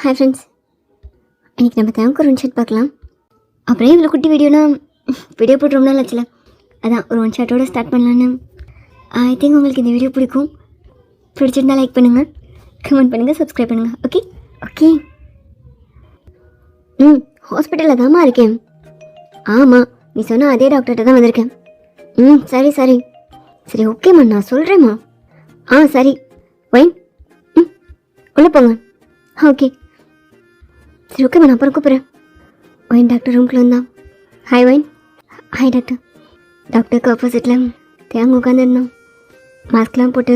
Hi friends, இன்றைக்கி நம்ம thank ஒரு ஒன் ஷாட் பார்க்கலாம். அப்புறம் இவ்வளோ குட்டி வீடியோ போட்டு ரொம்ப நாள் ஆச்சுல, அதான் ஒரு ஒன் ஷாட்டோடு ஸ்டார்ட் பண்ணலான்னு. ஐ திங்க் உங்களுக்கு இந்த வீடியோ பிடிச்சிருந்தா லைக் பண்ணுங்கள், கமெண்ட் பண்ணுங்கள், சப்ஸ்கிரைப் பண்ணுங்கள். Okay okay. ஹாஸ்பிட்டலில் தான்மா இருக்கேன். ஆமாம், நீ சொன்ன அதே டாக்டர்கிட்ட தான் வந்திருக்கேன். சரி சரி சரி ஓகேம்மா, நான் சொல்கிறேம்மா. சரி வைன், உள்ளே போங்க. ஓகே சரி ஓகேம்மா, நான் அப்புறம் கூப்பிட்றேன். வைன் டாக்டர் ரூம்குள்ளே வந்தான். Hi Wayne. Hi doctor. டாக்டருக்கு ஆப்போசிட்டில் தேங்க உட்காந்துருந்தோம். மாஸ்க்லாம் போட்டு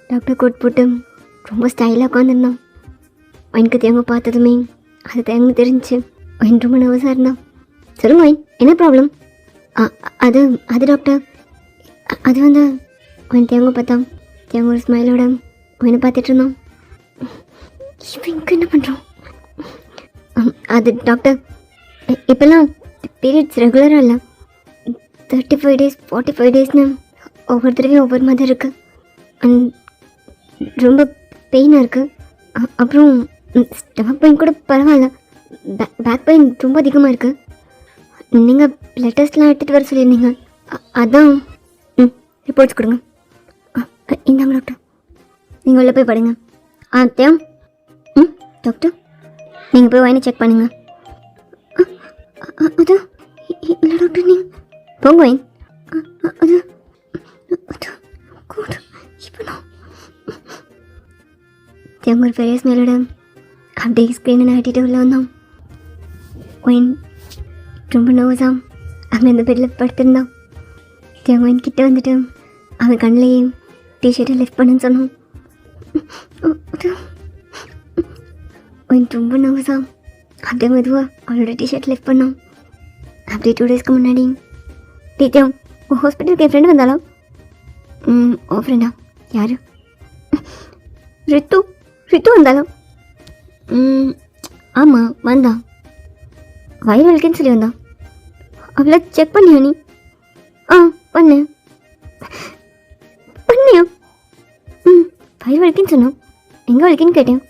டாக்டர் கோட் போட்டு ரொம்ப ஸ்டைலாக உட்காந்துருந்தோம். வைனுக்கு தேங்க பார்த்ததுமே அது தேங்க தெரிஞ்சு வைன் ரொம்ப நர்வஸாக இருந்தான். சொல்லுங்க வைன், என்ன ப்ராப்ளம்? அது அது டாக்டர், அது வந்து வைன் தேங்க பார்த்தோம். தேங்க ஒரு ஸ்மைலோட வைனை பார்த்துட்டு இருந்தோம். இப்போ இங்கே என்ன பண்ணுறோம்? அது டாக்டர், இப்போல்லாம் பீரியட்ஸ் ரெகுலராக இல்லை, 35 days 45 daysனு ஒவ்வொரு தடவையும் ஒவ்வொரு மாதிரி இருக்குது. ரொம்ப பெயினாக இருக்குது. அப்புறம் ஸ்டமக் பெயின் கூட பரவாயில்ல, பேக் பெயின் ரொம்ப அதிகமாக இருக்குது. நீங்கள் பிளட் டெஸ்ட்லாம் எடுத்துகிட்டு வர சொல்லியிருந்தீங்க, அதான். ரிப்போர்ட்ஸ் கொடுங்க. இந்தாங்க டாக்டர், நீங்கள் உள்ளே போய் படுங்க. தேம். டாக்டர், நீங்கள் போய் வைனை செக் பண்ணுங்கள். அது இல்லை டாக்டர், நீங்கள் போங்க வைன். அது கூட இப்போ நான் தேங்க ஒரு பெரிய ஸ்மெல்லோட அப்படியே ஸ்க்ரீனை ஆட்டிட்டு உள்ள வந்தோம். வைன் ரொம்ப நர்வஸாக அங்கே இந்த பெட்டில் படுத்திருந்தான். தேங்க வைன் கிட்டே வந்துட்டு அவன் கண்ணிலேயே டிஷர்ட்டை லிஃப்ட் பண்ணுன்னு சொன்னோம். வைன் ரொம்ப நர்வஸாக அப்படியே மெதுவாக அவளோட டிஷர்ட் லிஃப்ட் பண்ணோம். அப்படியே 2 daysக்கு முன்னாடி டீச்சர் உன் ஹாஸ்பிட்டலுக்கு என் ஃப்ரெண்டு வந்தாலும். ஓ ஃப்ரெண்டா? யார்? ரித்து வந்தாலும். ஆமாம் வந்தான், வயிறு வலிக்குன்னு சொல்லி வந்தான். அவளை செக் பண்ணியா நீ? பண்ணியா? வயிறு வலிக்குன்னு சொன்னோம், எங்கே வலிக்குன்னு கேட்டேன்.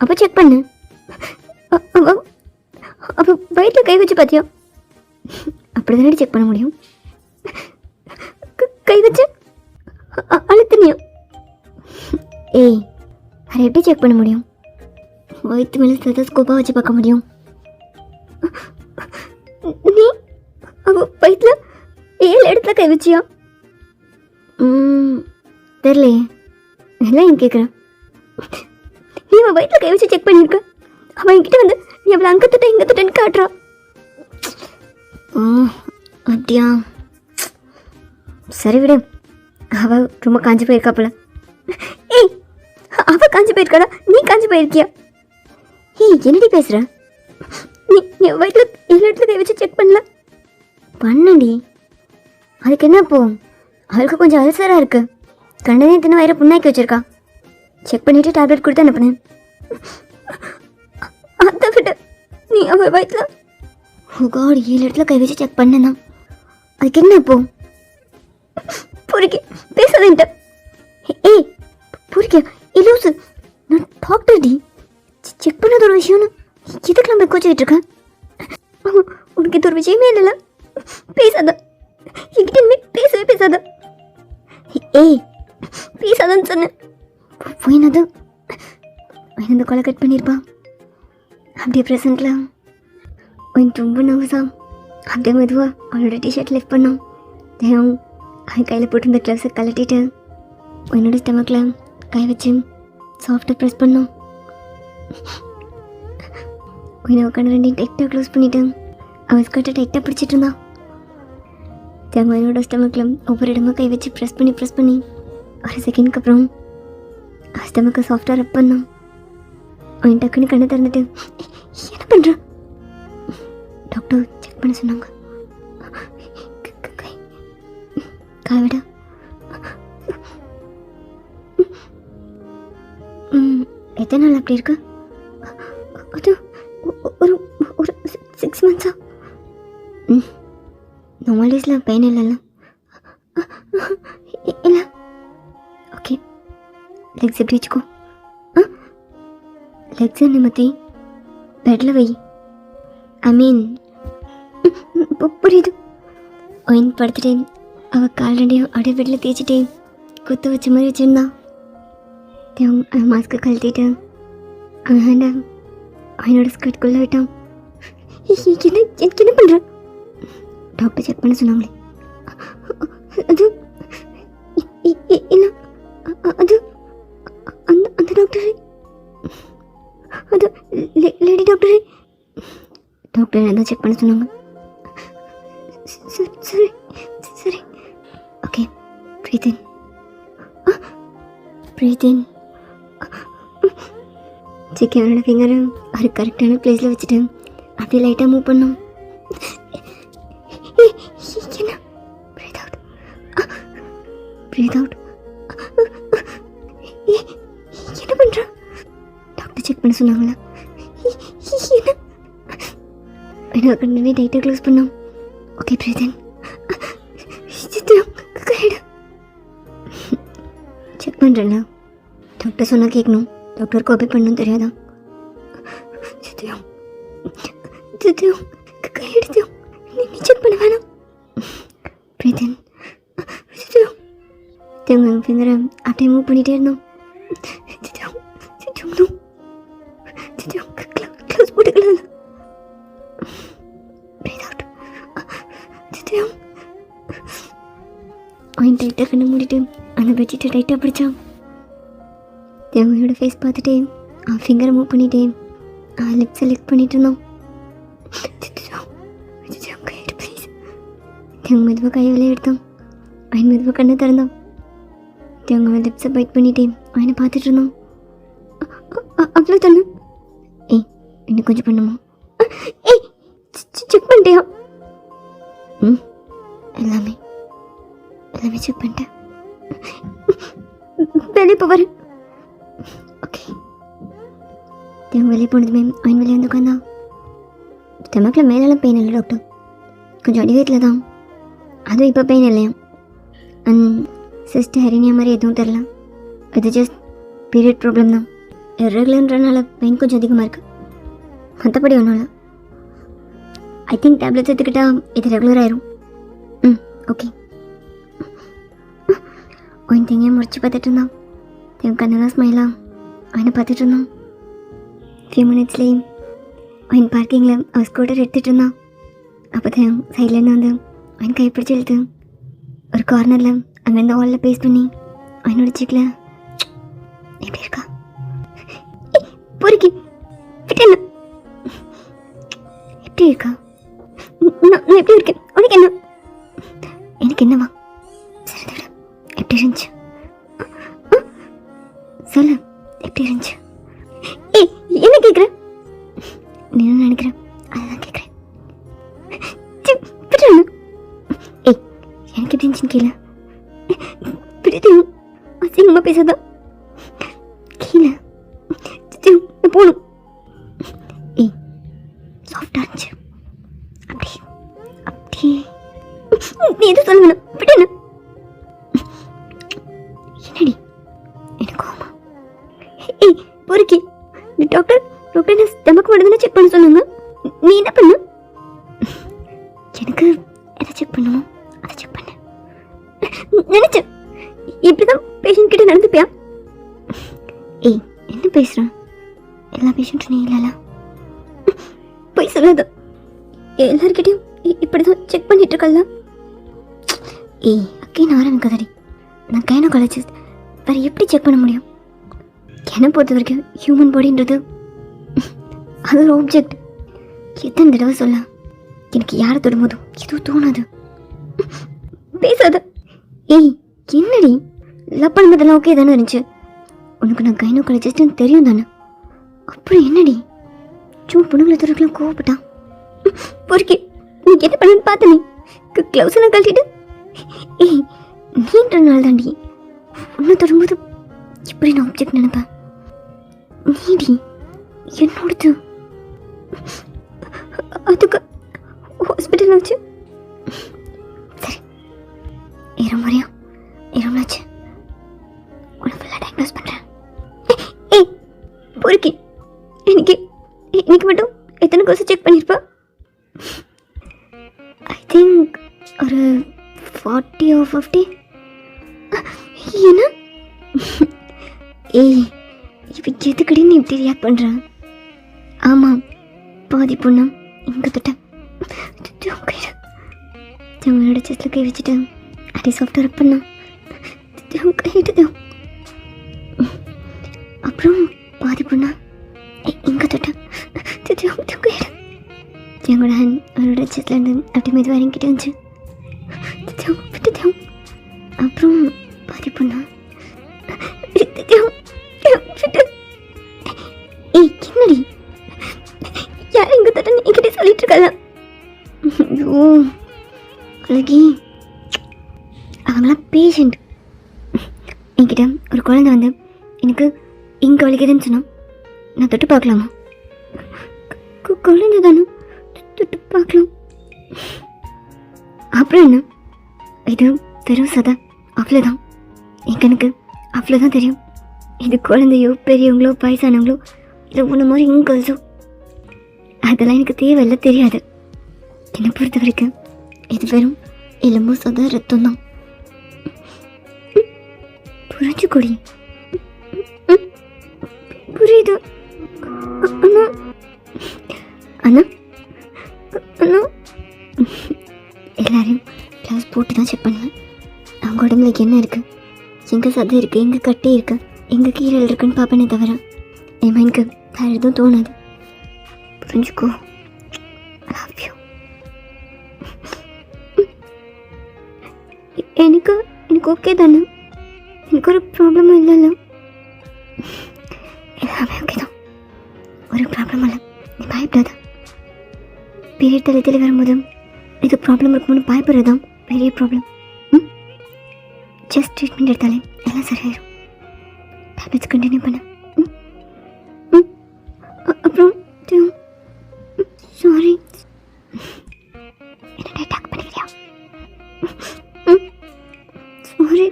அப்போ செக் பண்ணு. அப்போ வயிற்றில் கை வச்சு பார்த்தியா? அப்படி தானே செக் பண்ண முடியும். கை வச்சு அழுத்தினியா? ஏய், அதை எப்படி செக் பண்ண முடியும்? வயிற்று மேலே ஸ்டெத்தோஸ்கோப்பாக வச்சு பார்க்க முடியும். நீ வயிற்றில் 7 இடத்துல கை வச்சியா? தெரியலையே, எல்லாம் என் கேட்குறேன். நீ அவன் வயிற்றில் கை வச்சு செக் பண்ணியிருக்க, அவன் என்கிட்ட வந்து நீ அவளை அங்கே தொட்ட இங்கே தொட்டேன்னு காட்டுறா. அப்படியா? சரி விடு, அவள் ரொம்ப காஞ்சி போயிருக்காப்புல. ஏய், அவள் காஞ்சி போயிருக்காடா, நீ காஞ்சி போயிருக்கியா? ஏய், என்னடி பேசுகிற? நீ வயிற்றில் 7 இடத்துல கை வச்சு செக் பண்ணல? பண்ணடி, அதுக்கு என்ன இப்போ? அவளுக்கு கொஞ்சம் அல்சராக இருக்குது, கண்டனே தின வயிறை புண்ணாக்கி வச்சுருக்கா. செக் பண்ணிவிட்டு டேப்லெட் கொடுத்து அனுப்புனேன். அதை விட நீ அவள் வயிற்றில் 7 இடத்துல கை வச்சு செக் பண்ணேன்னா அதுக்கு என்ன இப்போ? புரிக்க பேசாதேன்ட்ட. ஏய் புரிக்க இலூசு, நான் டாக்டர் டி, செக் பண்ணாத ஒரு விஷயம்னு எதுக்கெல்லாம் போய் கோச்சிக்கிட்டு இருக்கேன்? உனக்கு இது ஒரு விஷயமே இல்லைல்ல, பேசாத என்கிட்ட இனிமேல் பேசாத. ஏய் பேசாதன்னு சொன்னேன். போயினது இந்த கொலை கட் பண்ணியிருப்பான். அப்படியே ப்ரெசண்ட்டில் ரொம்ப நர்வஸாக அப்படியே மெதுவாக அவளோட டிஷர்ட் லிஃப்ட் பண்ணோம். தேவம் அவன் கையில் போட்டிருந்த க்ளவுஸை கலட்டிட்டு என்னோட ஸ்டமக்கில் கை வச்சு சாஃப்டாக ப்ரெஸ் பண்ணோம். உன்னை உட்காந்து 2 டைட்டாக க்ளோஸ் பண்ணிவிட்டு அவன் ஸ்கர்ட்டை டைட்டாக பிடிச்சிட்டு இருந்தான். தேவம் என்னோட ஸ்டமக்கில் ஒவ்வொரு இடமா கை வச்சு ப்ரெஸ் பண்ணி ஒரு செகண்ட்க்கு அப்புறம் ஸ்டமக்கை சாஃப்டாக ரப் பண்ணோம். அவன் டக்குன்னு கண்ணை திறந்துட்டு என்ன பண்ணுற? டாக்டர் செக் பண்ண சொன்னாங்க. காவிட எத்தனை நாள் அப்படி இருக்கு? அது ஒரு 6 months. நார்மல் டேஸில் பெயின் இல்லைல்ல? இல்லை. ஓகே, லெக்ஸ் எப்படி வச்சுக்கோ. லெக்ஸை நிமித்தி பெட்டில் வை. ஐ மீன் புரியுது. ஒயின் படுத்துட்டேன். அவள் கால் ரெண்டையும் அப்படியே பெட்டில் தேய்ச்சிட்டேன். குத்து வச்ச மாதிரி வச்சுருந்தான். அவன் மாஸ்க்கு கழட்டிட்டு அவன் ஹேண்டை அவனோட ஸ்கர்ட்குள்ளே விட்டான். எனக்கு என்ன பண்ணுறான்? டாக்டர் செக் பண்ண சொன்னாங்களே. அது என்ன? அது அந்த அந்த டாக்டரே? அது லேடி டாக்டரே? டாக்டர் என்ன செக் பண்ண சொன்னாங்க. சரி சரி ஓகே. ப்ரீத் இன். ப்ரீத் இன். சிக்கனோட ஃபிங்கரை ஒரு கரெக்டான பிளேஸில் வச்சுட்டு அப்படியே லைட்டாக மூவ் பண்ணோம். என்ன? Breath out. Breath out. என்ன பண்ணுறா? டாக்டர் செக் பண்ண சொன்னாங்களா? என்ன கண்ணே டைட்டாக க்ளோஸ் பண்ணோம். ஓகே ப்ரீத் இன். செக் பண்ணுறேன்ல. டாக்டர் சொன்னால் கேட்கணும். டாக்டர் காப்பி பண்ணணும் தெரியாதா? கையெடுத்தியும் நீ செக் பண்ண வேணாம். Breath in. உங்கள் ஃபிங்கரை அப்படியே மூவ் பண்ணிகிட்டே இருந்தோம். க்ளோஸ் போட்டுக்கலாம். Breath out. அவன் டைட்டாக கண்ணை மூடிட்டு அந்த பெட்ஷீட்டை டைட்டாக பிடிச்சான். தேவையோட ஃபேஸ் பார்த்துட்டே அவன் ஃபிங்கரை மூவ் பண்ணிட்டே அவன் லிப்ஸை லிக் பண்ணிட்டு இருந்தான். தேவங்க மெதுவாக கையை வெளியே எடுத்தான். அவன் மெதுவாக கண்ணை திறந்தான். தேவங்க அவன் லிப்ஸை பைட் பண்ணிட்டே அவனை பார்த்துட்டு இருந்தான். அவ்வளோ தானே? ஏய் இன்னும் கொஞ்சம் பண்ணுமா? ஏய் செக் பண்ணிட்டியா? எல்லாமே செக் பண்ணிட்டேன். வெளியே போவார். ஓகே. தேவன் வெளியே போனதுமே அவன் வெளியே வந்து உட்காந்தான். ஸ்டமக்கில் மேலெல்லாம் பெயின் இல்லை டாக்டர், கொஞ்சம் அடிவயத்தில் தான். அதுவும் இப்போ பெயின் இல்லையா? சிஸ்டர் ஹெரினியா மாதிரி எதுவும் தெரில. அது ஜஸ்ட் பீரியட் ப்ராப்ளம் தான். ரெகுலர்ன்றனால பெயின் கொஞ்சம் அதிகமாக இருக்குது. மற்றபடி ஒன்றும் இல்லை. ஐ திங்க் டேப்லெட்ஸ் எடுத்துக்கிட்டால் இது ரெகுலர் ஆயிரும். ஓகே. ஒன் திங்கையும் முடிச்சு பார்த்துட்டு இருந்தான். என் கண்ணெல்லாம் ஸ்மைலாக அவனை பார்த்துட்டு இருந்தான். ஃபியூ மினிட்ஸ்லேயே அவன் பார்க்கிங்கில் அவன் ஸ்கூட்டர் எடுத்துகிட்டு இருந்தான். அப்போ தான் சைட்லேருந்து வந்து அவன் கை பிடிச்சி இழுத்து ஒரு கார்னரில் அங்கேருந்து வாலில் பேஸ்ட் பண்ணி அவனோட சீக்கில் எப்படி இருக்கா பொறுக்கி விட்டேன். எப்படி இருக்கா? நான் எப்படி இருக்கேன்? உனக்கு என்ன? எனக்கு என்னவா? சரி விட. எப்படி இருந்துச்சு சொல்லு. எப்படி இருந்துச்சு? ஏய் என்ன கேட்குற? நீ என்ன நினைக்கிறேன் அதுதான் கேட்குறேன். ஏய் எனக்கு எப்படி இருந்துச்சுன்னு கீழே பிடிக்கும். அசிங்கமாக பேசாதான் கீழே போகணும். ஏய் சாஃப்டாக இருந்துச்சு. அப்படி அப்படியே நீ எதுவும் சொல்ல வேணாம். விட்டு என்னடி எனக்கு ஆமா. ஏய் பொறுக்கி. டாக்டர் என்ன ஸ்டமக் மட்டும் செக் பண்ண சொன்னாங்க. நீ என்ன பண்ண? எனக்கு எதை செக் பண்ணுமோ அதை செக் பண்ண நினைச்சேன். இப்படிதான் பேஷண்ட் கிட்ட நடந்துப்பியா? ஏய் என்ன பேசுறான்? எல்லா பேஷண்ட்டும் நீ இல்லல. போய் சொல்லாத. எல்லார்கிட்டையும் இப்படிதான் செக் பண்ணிட்டு இருக்கல. ஏய் அக்கேன் ஆரம்பிக்காதடி. நான் கைனகாலஜிஸ்ட். வேற எப்படி செக் பண்ண முடியும்? என்னை பொறுத்த வரைக்கும் ஹியூமன் பாடின்றது அது ஒரு ஆப்ஜெக்ட். எத்தனை தடவை சொல்ல எனக்கு யாரை தொடும்போதும் எதுவும் தோணாது. பேசாத. ஏய் என்னடி லவ் பண்ணுறதெல்லாம் ஓகே தானே இருந்துச்சு? உனக்கு நான் கைனகாலஜிஸ்ட்னு தெரியும் தானே? அப்புறம் என்னடி சும்மா பொண்ணுங்களை துறக்கலாம் கோவப்பட்டான்? பொறுக்கி நீ என்ன பண்ணு பார்த்த? நீ க்ளவுஸ் எல்லாம் கழட்டிட்டு. ஏய் நீன்றனால தாண்டி உன்னை தொடும்போது இப்படி நான் ஆப்ஜெக்ட் நினைப்பேன். நீடி என்னோடது. அதுக்கு ஹாஸ்பிட்டல் ஆச்சு. சரி இரமாச்சு உன்னை ஃபுல்லாக டயக்னோஸ் பண்ணுறேன். ஏய் பொறுக்கி எனக்கு இன்னைக்கு மட்டும் எத்தனை கொசு செக் பண்ணியிருப்பா? ஐ திங்க் ஒரு 40 or 50. என்ன? ஏய், இப்போ எதுக்கடி நீ இப்படி ரியாக்ட் பண்ணுறான்? ஆமாம், பாதி பொண்ணா இங்கே தொட்டேன். அவங்களோட செஸ்ட்டில் கை வச்சுட்டு அடி சாஃப்டாக ரப் பண்ணான். கைட்டு அப்புறம் பாதி பொண்ணா இங்கே தொட்டேன். எங்களோட ஹேண்ட் அவரோட செஸ்ட்லேருந்து அப்படி மெதுவாக இறங்கிட்டு வந்துச்சு. அப்புறம் பாதி பொண்ணா ஏய் என்னடி யார் எங்க தட்ட நீங்கிட்டே சொல்லிட்டு இருக்காங்க? ஐயோ அழகி, அவங்களாம் பேஷண்ட். என்கிட்ட ஒரு குழந்தை வந்து எனக்கு இங்கே வலிக்குதுன்னு சொன்னான். நான் தொட்டு பார்க்கலாமா? குழந்தை தானே, தொட்டு பார்க்கலாம். அப்புறம் என்ன, இது வெறும் சதா, அவ்வளோதான். எனக்கு அவ்வளோதான் தெரியும். இது குழந்தையோ பெரியவங்களோ வயசானவங்களோ இல்லை உன்ன மாதிரி கேர்ள்ஸோ அதெல்லாம் எனக்கு தேவையில்லை, தெரியாது. என்னை பொறுத்த வரைக்கும் இது வெறும் எலும்பு சதா ரத்தம் தான். புரிஞ்சுக்கொடி. புரியுது அண்ணா. அண்ணா அண்ணா எல்லாரையும் கிளாஸ் போட்டு தான் செக் பண்ணுவேன். அவங்க உடம்புல என்ன இருக்குது, எங்கே சதை இருக்குது, எங்கே கட்டி இருக்குது, எங்கே கீரல் இருக்குன்னு பார்ப்பேனே தவிர என் மைண்டுக்கு வேறு எதுவும் தோணாது. புரிஞ்சுக்கோ. Love you. எனக்கு ஓகே தானே? எனக்கு ஒரு ப்ராப்ளமும் இல்லைல்ல? எல்லாமே ஓகே தான், ஒரு ப்ராப்ளம் இல்லை. நீ பயப்படாத. பீரியட் தள்ளி வரும்போது இது ப்ராப்ளம் இருக்கும்போது பயப்படுறது தான் பெரிய ப்ராப்ளம். ஜஸ்ட் ட்ரீட்மெண்ட் எடுத்தாலே எல்லாம் சரியாயிடும். டேப்லெட்ஸ் கண்டினியூ பண்ண. அப்புறம் சாரி, என்ன அட்டாக் பண்ணிக்கிறியா? சாரி.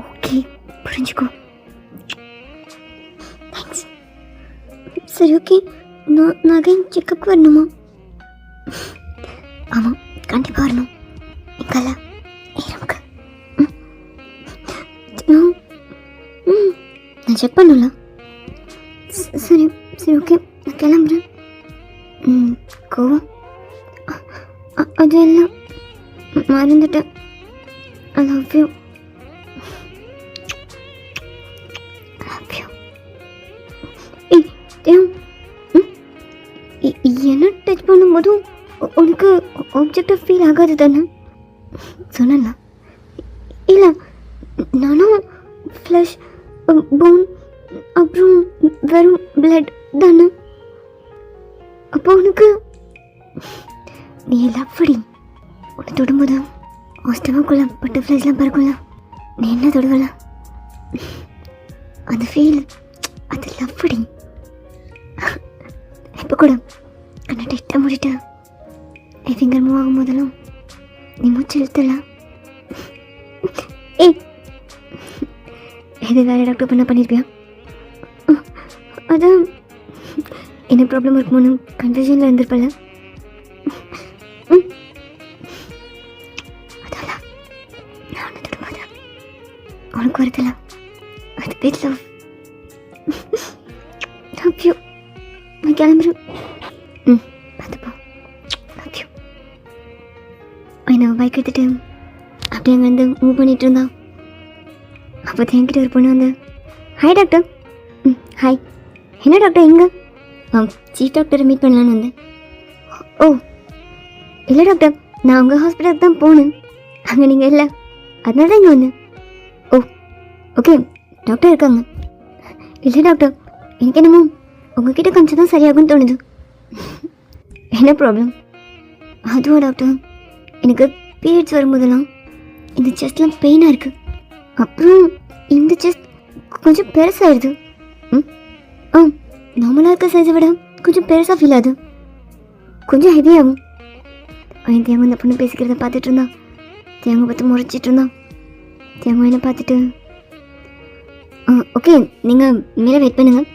ஓகே, புரிஞ்சுக்கோ. தேங்க்ஸ். சரி ஓகே, நான் அகைன் செக்கப் வரணுமா? ஆமாம், கண்டிப்பாக வரணும். எங்கால ஏறமுக்கு நான் செக் பண்ணல. சரி சரி ஓகே, நான் கிளம்புறேன். கோவம் அது எல்லாம் மறந்துட்டேன். I love you. என்ன டச் பண்ணும்போதும் உனக்கு ஆப்ஜெக்டாக ஃபீல் ஆகாது தானே? சொன்னல இல்லை, நானும் ஃப்ளஷ் போன் அப்புறம் வெறும் பிளட் தானே. அப்போ உனக்கு நீ லவ்வடி. உன்னை தொடும்போது ஹாஸ்டமாக்குள்ள பட்டர்ஃப்ளைஸ்லாம் பறக்கும்ல, நீ என்ன தொடுவல அந்த ஃபீல், அது லவ்வடி. இப்போ கூட கண்ணை டைட்டாக மூடிட்டு என் ஃபிங்கர் மூவ் ஆகும் போதெல்லாம் நீ மூச்சு இழுத்தல. ஏய், இது வேறு டாக்டர் பண்ண பண்ணியிருப்பியா? அதான் என்ன ப்ராப்ளம் இருக்குமோன்னு கன்ஃபியூஷனில் இருந்திருப்பல. அதெல்லாம் நான் ஒன்று தொடும்போது உனக்கு வருதில்ல, அது பேர் லவ். Love you. நான் கிளம்புறேன். பார்த்துப்போ. Love you. என்ன பைக் எடுத்துட்டு அப்படியே அங்கே வந்து மூவ் பண்ணிகிட்டு இருந்தான். அப்போ என்கிட்ட ஒரு பொண்ணு வந்து, ஹாய் டாக்டர். ஹாய். என்ன டாக்டர் எங்கே? சீஃப் டாக்டரை மீட் பண்ணலான்னு வந்தேன். ஓ இல்லை டாக்டர், நான் உங்கள் ஹாஸ்பிட்டலுக்கு தான் போனேன், அங்கே நீங்கள் இல்லை, அதனால தான் இங்கே வந்தேன். ஓ ஓகே, டாக்டர் இருக்காங்க. இல்லை டாக்டர், எனக்கு என்னமோ உங்ககிட்ட கொஞ்சம் தான் சரியாகும்னு தோணுது. என்ன ப்ராப்ளம்? அதுவா டாக்டர், எனக்கு பீரியட்ஸ் வரும்போதெல்லாம் இந்த செஸ்ட்லாம் பெயினாக இருக்குது. அப்புறம் இந்த செஸ்ட் கொஞ்சம் பெருசாகிடுது. நார்மலாக இருக்க சைஸை விட கொஞ்சம் பெருசாக ஃபீல் ஆகுது, கொஞ்சம் ஹெவியாகும். அவன் தேங்க அந்த பொண்ணு பேசிக்கிறத பார்த்துட்டு இருந்தான். தேங்க பார்த்து முறைச்சிட்டு இருந்தான். தேங்க என்ன பார்த்துட்டு, ஓகே நீங்கள் மேலே வெயிட் பண்ணுங்கள்,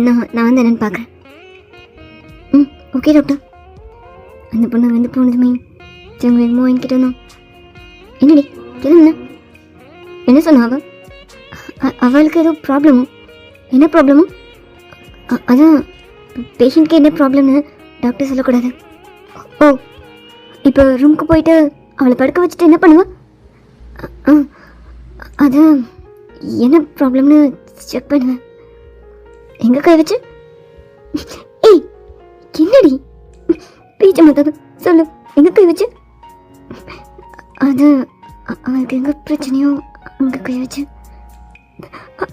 நான் வந்து என்னென்னு பார்க்குறேன். ம் ஓகே டாக்டர். அந்த பொண்ணு வந்து போனதுமே திரும்ப வேகமாக வாங்கிக்கிட்டு வந்தோம். என்னடி கிளம்புன? என்ன சொன்னா அவளுக்கு ஏதோ ப்ராப்ளமோ? என்ன ப்ராப்ளமோ? அதான் பேஷண்ட்க்கு என்ன ப்ராப்ளம்னு டாக்டர் சொல்லக்கூடாது. ஓ இப்போ ரூமுக்கு போயிட்டு அவளை படுக்க வச்சுட்டு என்ன பண்ணுவா? அதான் என்ன ப்ராப்ளம்னு செக் பண்ணுவேன். எங்கே கை வச்சு? ஏய் என்னடி பேச்ச மாத்தாது, சொல்லு எங்கே கை வச்சு? அது அவளுக்கு எங்கே பிரச்சனையோ அங்கே கை வச்சு.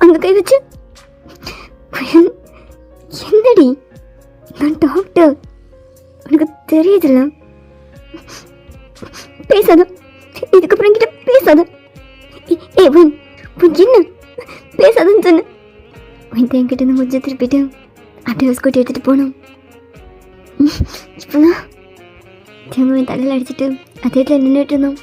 அங்கே கை வச்சு என்னடி? நான் டாக்டர், உனக்கு தெரியுதுல்ல. பேசாத, இதுக்கப்புறம் என்கிட்ட பேசாத. ஏ வன் என்ன பேசாதன்னு சொன்ன? வந்து என்கிட்ட இருந்து முடிஞ்ச திருப்பிட்டு அப்படியே ஸ்கூட்டி எடுத்துகிட்டு போனோம். இப்போதான் திரும்ப தலையில் அடிச்சுட்டு அதே இடத்துல நின்றுட்டு இருந்தோம்.